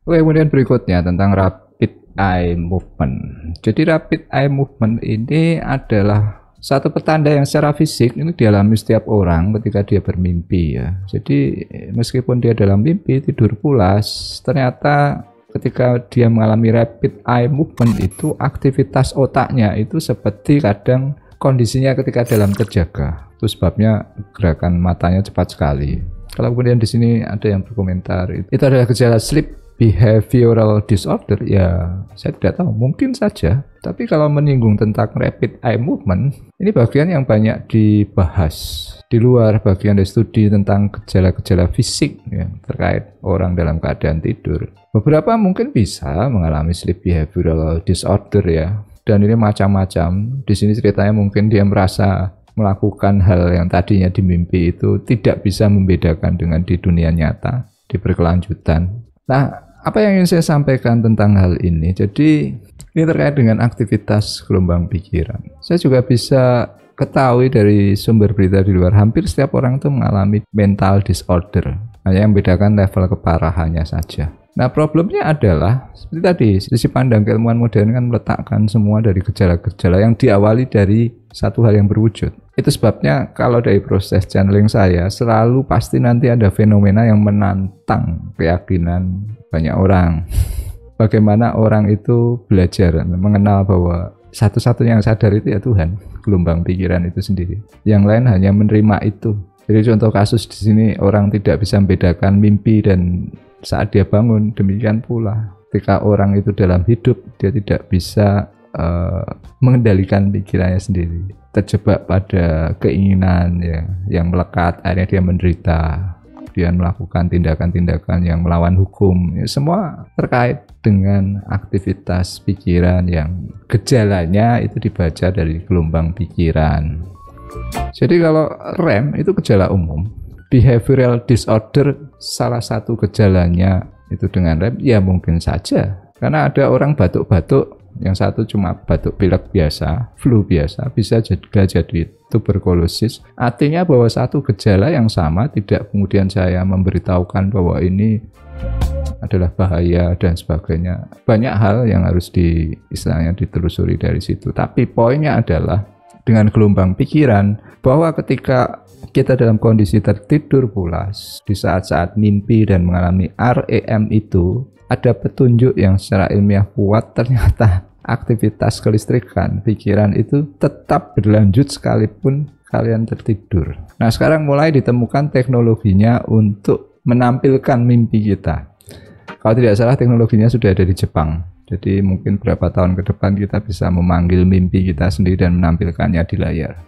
Oke, kemudian berikutnya tentang rapid eye movement. Jadi rapid eye movement ini adalah satu petanda yang secara fisik ini dialami setiap orang ketika dia bermimpi ya. Jadi meskipun dia dalam mimpi tidur pulas, ternyata ketika dia mengalami rapid eye movement itu aktivitas otaknya itu seperti kadang kondisinya ketika dalam terjaga. Itu sebabnya gerakan matanya cepat sekali. Kalau kemudian di sini ada yang berkomentar itu adalah gejala sleep behavioral disorder, ya saya tidak tahu, mungkin saja. Tapi kalau menyinggung tentang rapid eye movement, ini bagian yang banyak dibahas di luar bagian dari studi tentang gejala-gejala fisik yang terkait orang dalam keadaan tidur. Beberapa mungkin bisa mengalami sleep behavioral disorder ya, dan ini macam-macam. Di sini ceritanya mungkin dia merasa melakukan hal yang tadinya di mimpi itu tidak bisa membedakan dengan di dunia nyata, di berkelanjutan. Nah, apa yang ingin saya sampaikan tentang hal ini? Jadi, ini terkait dengan aktivitas gelombang pikiran. Saya juga bisa ketahui dari sumber berita di luar, hampir setiap orang itu mengalami mental disorder. Hanya yang membedakan level keparahannya saja. Nah, problemnya adalah, seperti tadi, sisi pandang keilmuan modern kan meletakkan semua dari gejala-gejala yang diawali dari satu hal yang berwujud. Itu sebabnya kalau dari proses channeling saya, selalu pasti nanti ada fenomena yang menantang keyakinan banyak orang. Bagaimana orang itu belajar mengenal bahwa satu-satunya yang sadar itu ya Tuhan, gelombang pikiran itu sendiri. Yang lain hanya menerima itu. Jadi contoh kasus di sini, orang tidak bisa membedakan mimpi dan saat dia bangun. Demikian pula ketika orang itu dalam hidup, dia tidak bisa mengendalikan pikirannya sendiri, terjebak pada keinginan ya, yang melekat, akhirnya dia menderita, dia melakukan tindakan-tindakan yang melawan hukum ya, semua terkait dengan aktivitas pikiran yang gejalanya itu dibaca dari gelombang pikiran. Jadi kalau REM itu gejala umum, behavioral disorder salah satu gejalanya itu dengan REM, ya mungkin saja, karena ada orang batuk-batuk, yang satu cuma batuk pilek biasa, flu biasa, bisa juga jadi tuberkulosis. Artinya bahwa satu gejala yang sama, tidak kemudian saya memberitahukan bahwa ini adalah bahaya dan sebagainya. Banyak hal yang harus istilahnya ditelusuri dari situ. Tapi poinnya adalah dengan gelombang pikiran, bahwa ketika kita dalam kondisi tertidur pulas, di saat-saat mimpi dan mengalami REM itu, ada petunjuk yang secara ilmiah kuat, ternyata aktivitas kelistrikan pikiran itu tetap berlanjut sekalipun kalian tertidur. Nah, sekarang mulai ditemukan teknologinya untuk menampilkan mimpi kita. Kalau tidak salah teknologinya sudah ada di Jepang. Jadi mungkin beberapa tahun ke depan kita bisa memanggil mimpi kita sendiri dan menampilkannya di layar.